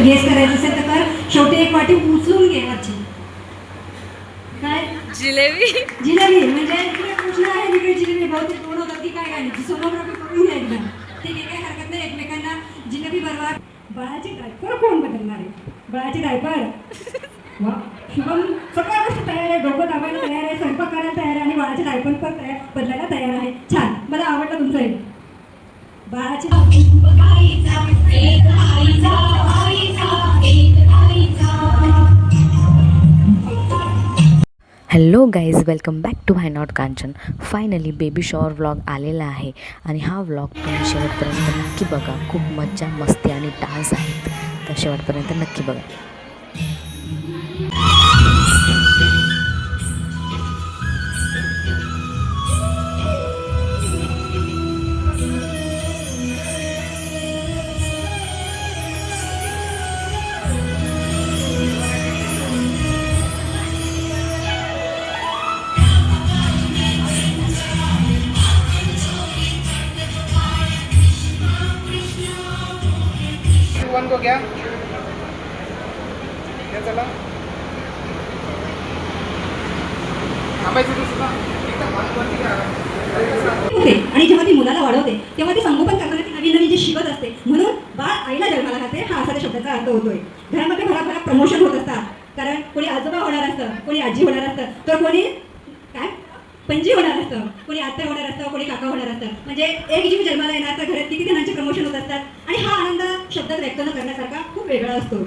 Guess करायचं असेल तर कर. शेवटी एक वाटी उचलून घे वरची. काय? जिलेबी. जिलेबी म्हणजे इकडे कृष्ण आहे इकडे जिलेबी. बहुतेक दोन होतात की काय काय सोनोग्राफी करून घ्या एकदा. ठीक आहे, काही हरकत नाही. एकमेकांना जिलेबी बरोबर. बाळाची डायपर कोण बदलणार आहे? बाळाची डायपर वा शुभम सगळ्या गोष्टी तयार आहे. डोकं दाबायला तयार आहे, स्वयंपाक करायला तयार आहे आणि बाळाची डायपर पण बदलायला तयार आहे. छान, मला आवडलं तुमचं हे. बाळाची hello guys, welcome back to my not Kanchan. Finally baby shower vlog आलेला आहे आणि हा व्लॉग तुम्ही शेवटपर्यंत नक्की बघा. खूप मज्जा मस्ती आणि डान्स आहेत, तर शेवटपर्यंत नक्की बघा. को क्या चला आणि जेव्हा ती मुलाला वाढवते तेव्हा ती संगोपन करताना ती नवीन नवीन जे शिकत असते. म्हणून बाळ आईला जन्माला घालते हा असा शब्दाचा अर्थ होतोय. घरामध्ये भराभरा प्रमोशन होत असतात, कारण कोणी आजोबा होणार असतं, कोणी आजी होणार असतं, तर कोणी काय पणजी होणार असतं, कोणी आत्या होणार असतं, कोणी काका होणार असतं. म्हणजे एक जीव जन्माला येणार तर घरात किती जणांचे प्रमोशन होत असतात आणि हा आनंद शब्दात व्यक्त न करण्यासारखा खूप वेगळा असतो.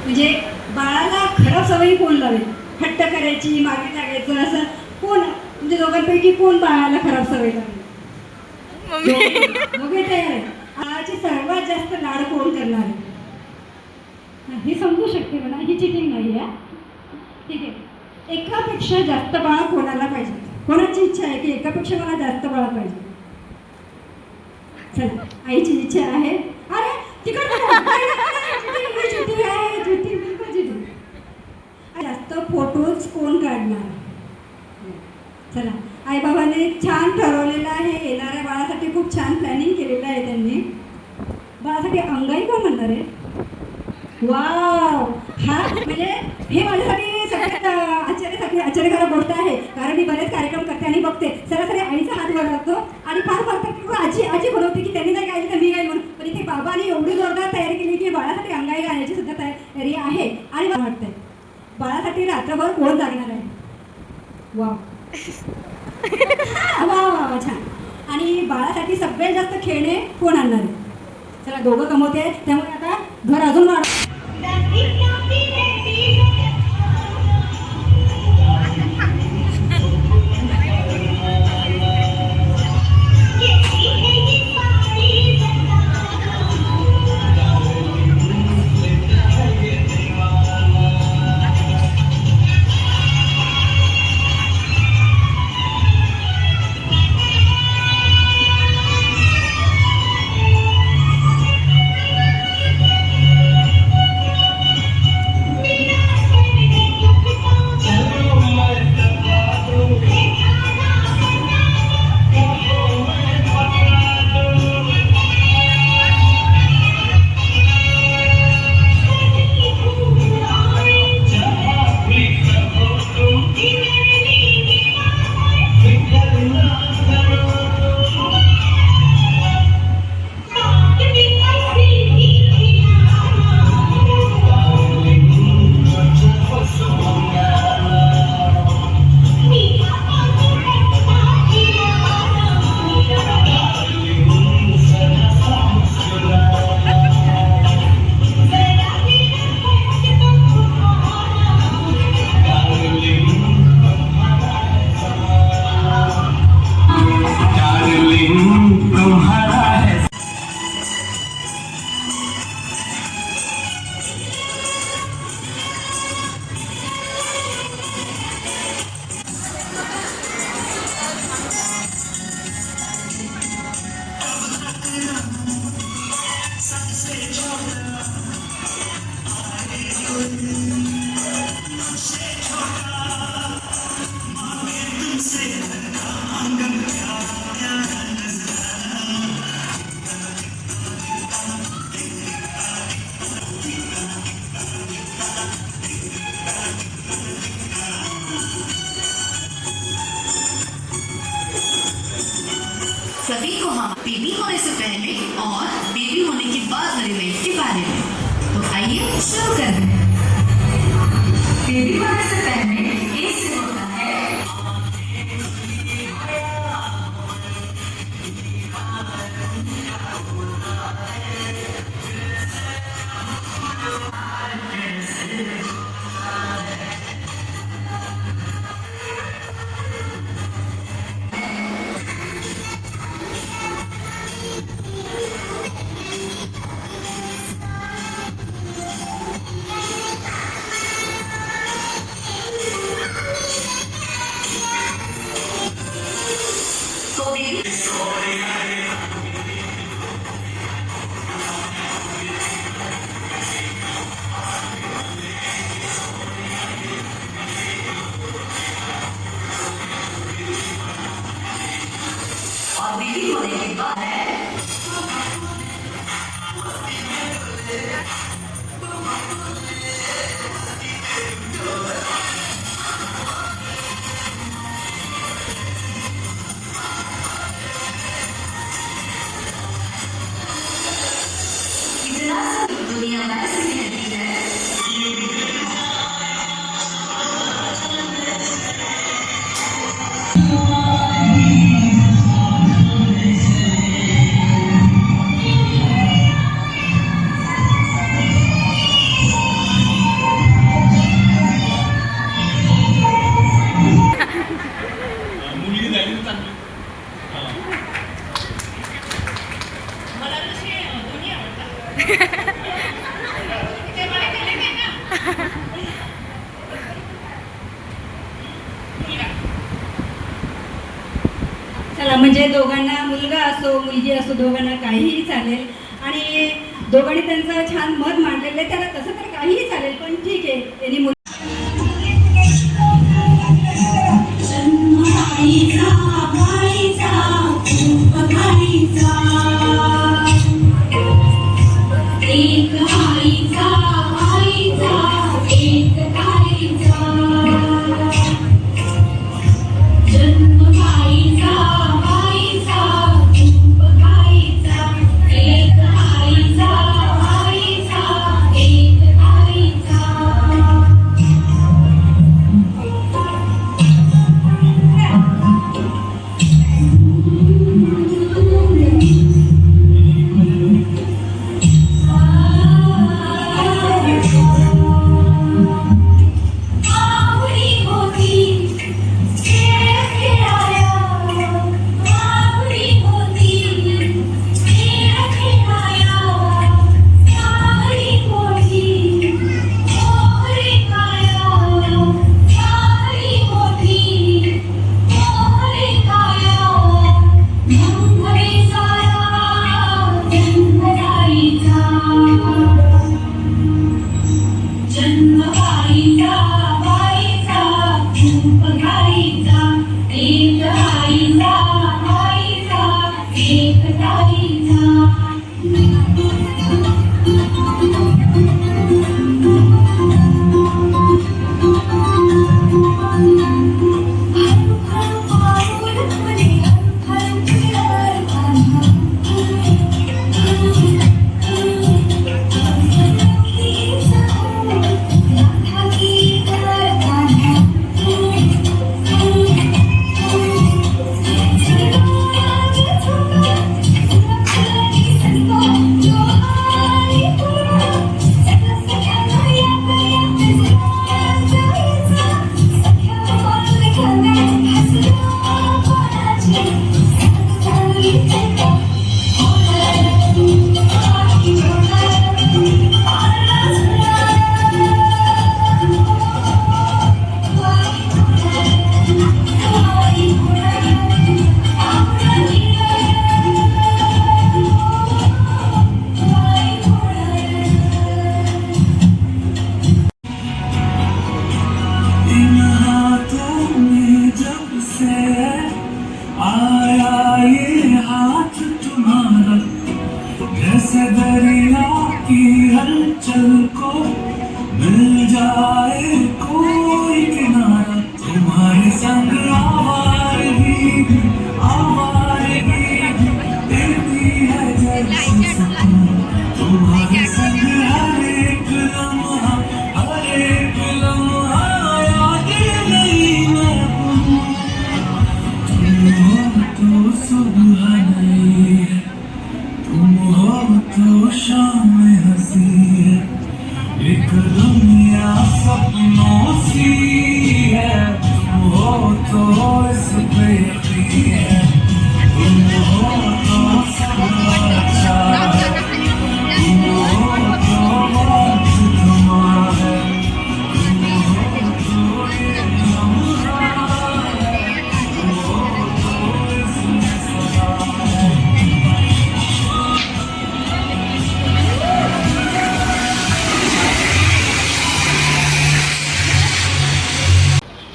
म्हणजे बाळाला खराब सवयी कोण लावेल? हट्ट करायची, मागे लागायचं, असं कोण म्हणजे दोघांपैकी कोण बाळाला खराब सवय लावेल? दोघे तयार आहे. बाळाची सर्वात जास्त लाड कोण करणार आहे? हे समजू शकते म्हणा, ही चिटिंग नाही आहे. ठीक आहे, एकापेक्षा जास्त बाळ कोणाला पाहिजे? कोणाची इच्छा आहे की एकापेक्षा मला जास्त बाळ पाहिजे? चला, आईची इच्छा आहे. अरे तिकडे जास्त फोटोज कोण काढणार? चला, आई बाबांनी छान ठरवलेलं आहे. येणाऱ्या बाळासाठी खूप छान प्लॅनिंग केलेलं आहे त्यांनी. बाळासाठी अंगाई कोण म्हणणार आहे? वाव, हा म्हणजे हे माझ्यासाठी सगळ्यात आश्चर्यकारक गोष्ट आहे, कारण मी बरेच कार्यक्रम करते आणि बघते सरासरी आईचा हात वर लागतो आणि फार फार आजी आजी बनवते की त्यांनी नाही गायली तर मी गाईल म्हणून. पण इथे बाबांनी एवढी जोरदार तयारी केली की बाळासाठी अंगाई गाण्याची सुद्धा तयारी आहे. आणि मला वाटतंय बाळासाठी रात्रभर कोण जागणार आहे? वा वा वा, छान. आणि बाळासाठी सगळ्यात जास्त खेळणे कोण आणणार आहे? चला, दोघं कमवते त्यामुळे आता घर अजून वाढ. बेबी होने से पहले और बेबी होने के बाद वाली लाइफ के बारे में। तो आइए शुरू करते हैं। बेबी होने से पहले ऐसे होता है। तो बेबी और बेबी होने के बाद है। इतना सब दुनिया वैसे कहती है। मुलगी झाली तर चांगली. चला, म्हणजे दोघांना मुलगा असो मुलगी असो दोघांना काहीही चालेल आणि दोघांनी त्यांचं छान मत मांडलेलं आहे. त्याला तसं तर काहीही चालेल, पण ठीक आहे त्यांनी संग आवारगी, आवारगी, तेरी तुम्हारे संग हर एक लम्हा याद नहीं मैं भूलूं। तुम हो तो सुबह नई है, तुम हो तो शाम हंसी है, एक दुनिया सपनों सी है। तुम हो तो इस पे यकीन है, तुम हो तो सब अच्छा है, तुम हो तो वक्त तुम्हारा है, तुम हो तो ये लम्हा है, तुम हो तो इसमें सदा है।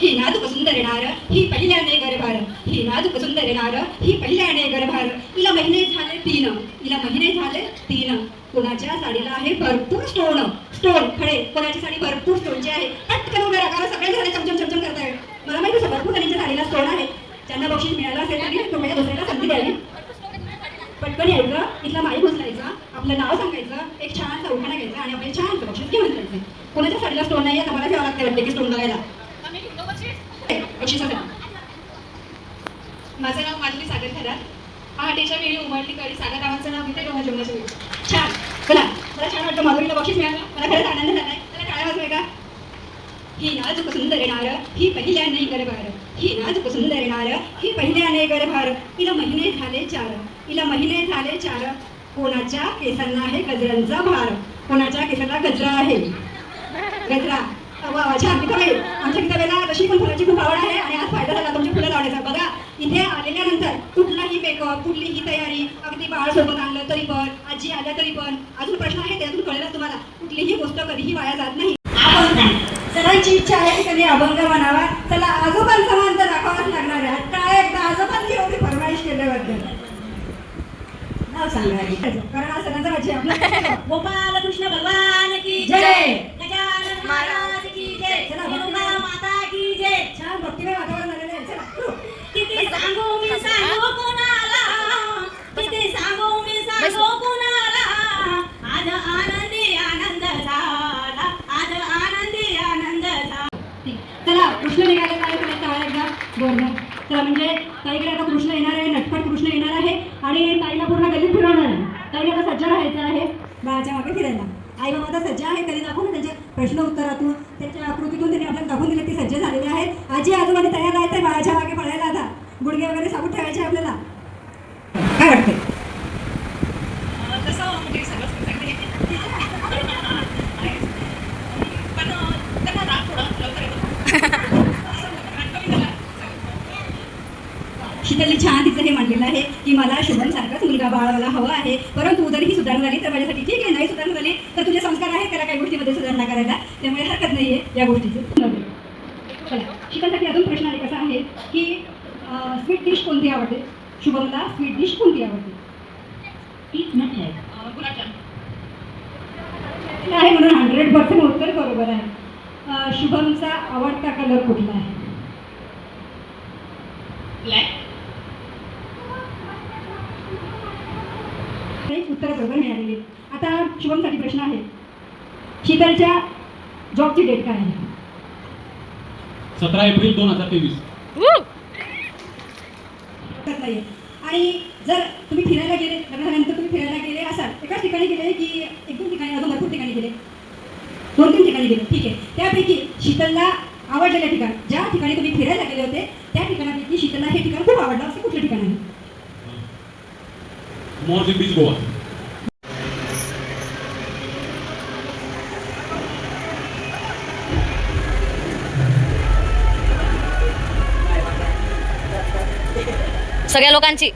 ही नाजूक सुंदर येणार ही पहिल्याने गरभार, ही नाजूक सुंदर येणार ही पहिल्याने गरभार. हिला महिने झाले 3, हिला महिने झाले 3. कोणाच्या साडीला आहे भरपूर स्टोन, स्टोन खडे. कोणाची साडी भरपूर स्टोनची आहे. पटकन उभे राहा, कारण सगळे झाले चमचम चमचम करताय. मला माहिती आहे भरपूर जणांच्या साडीला स्टोन आहे. ज्यांना बक्षीस मिळालं असेल त्यांनी तुम्हाला दुसऱ्याला संधी द्यावी. पटकन यायचं, इथला माईक उचलायचा, आपलं नाव सांगायचं, एक छानसा उखाणा घ्यायचा आणि आपल्याला छान बक्षीस घेऊन जायचं. कोणाच्या साडीला स्टोन नाही आहे, मला घ्यावं लागतं वाटते की स्टोन बघायला. बक्षिसासाठी माझं नाव माधुरी सागर खरात. पहाटेच्या वेळी उमटली कळी सागर रावांचं नाव घेते डोंगर जेवणाच्या वेळी. छान. चला, मला छान वाटतं माधुरीला बक्षीस मिळालं. मला खरंच आनंद झालाय. त्याला टाळ्या वाजवाय का? ही नाजूक सुंदर येणार ही पहिल्याने गरभार, ही नाजूक सुंदर येणार ही पहिल्याने गरभार. हिला महिने झाले 4, हिला महिने झाले 4. कोणाच्या केसांना आहे गजऱ्यांचा भार, कोणाच्या केसाला गजरा आहे. गजरा वा छान. गीताबाई, आमच्या गीताबाईला तशी पण फुलाची खूप आवड आहे आणि आज फायदा झाला तुमची फुलं लावण्याचा. बघा, इथे आलेल्यानंतर कुठलाही मेकअप, कुठलीही तयारी, अगदी बाळ सोबत आणलं तरी पण, आजी आल्या तरी पण, अजून प्रश्न आहे त्यातून कळेलच तुम्हाला. कुठलीही गोष्ट कधीही वाया जात नाही. अभंग, सर्वांची इच्छा आहे की कधी अभंग म्हणावा. चला, आजोबांचा मान तर दाखवावाच लागणार आहे. काय एकदा आजोबांनी एवढी फरमाईश केल्याबद्दल नाव सांगा, कारण आज सणाचा राज्य आपला. गोपाल कृष्ण भगवान की जय. जय, गजानन महाराज की जय, चला, गंगा माता की जय. छान भक्तिमय वातावरण झालेलं आहे. चला, किती सांगू मी सांगू कोणाला, किती सांगू मी सांगू कोणाला. आज आनंदी आनंद झाला, आज आनंदी आनंद झाला. चला, कृष्ण निघाले काय तुला टाळा एकदा बोलणं. चला, म्हणजे ताईकडे आता कृष्ण येणार आहे, नटखट कृष्ण येणार आहे आणि ताईला पूर्ण गल्लीत फिरवणार आहे. ताईला आता सज्ज राहायचं आहे बाळाच्या मागे फिरायला. आई बाबा आता सज्ज आहे, त्यांनी दाखवून त्यांच्या प्रश्न उत्तरातून, त्यांच्या आकृतीतून त्यांनी आपल्याला दाखवून दिले ती सज्ज झालेले आहेत. आजी आजोबाने तयार राहायचं आहे बाळाच्या मागे पळायला. आता गुडघे वगैरे साबूत ठेवायचे आपल्याला. काय वाटतंय? तसं म्हणजे सगळंच सांगते पण त्यांना राग थोडा लवकर येतो. शीतलने छान तिचं हे म्हटलेलं आहे की मला शुभम सारखाच मुलगा बाळ मला हवा आहे, परंतु जरी ही सुधारणा झाली तर माझ्यासाठी ठीक आहे. नाही सुधारणा झाली तर तुझे संस्कार आहेत त्याला काही गोष्टीमध्ये सुधारणा करायला, त्यामुळे हरकत नाही आहे या गोष्टीची. चला, शीतलसाठी अजून प्रश्न आहे कसा आहे की स्वीट डिश कोणती आवडते? शुभमला स्वीट डिश कोणती आवडते? गुलाबजाम. आहे म्हणून 100% उत्तर बरोबर आहे. शुभमचा आवडता कलर कुठला आहे? ब्लॅक. एक उत्तर बरोबर मिळालेली. आता शुभमसाठी प्रश्न आहे, शीतलच्या जॉबची डेट काय आहे? 17 एप्रिल 2023. नाहीये. आणि जर तुम्ही फिरायला गेले, लग्न झाल्यानंतर तुम्ही फिरायला गेले असाल, एकाच ठिकाणी गेले की 1-2 ठिकाणी, अजून भरपूर ठिकाणी गेले, 2-3 ठिकाणी गेले, ठीक आहे. त्यापैकी शीतलला आवडलेलं ठिकाण, ज्या ठिकाणी तुम्ही फिरायला गेले होते त्या ठिकाणापैकी शीतलला हे ठिकाण खूप आवडलं असं कुठलं ठिकाण आहे? मॉर्जी बीच, गोवा. सगळ्या लोकांची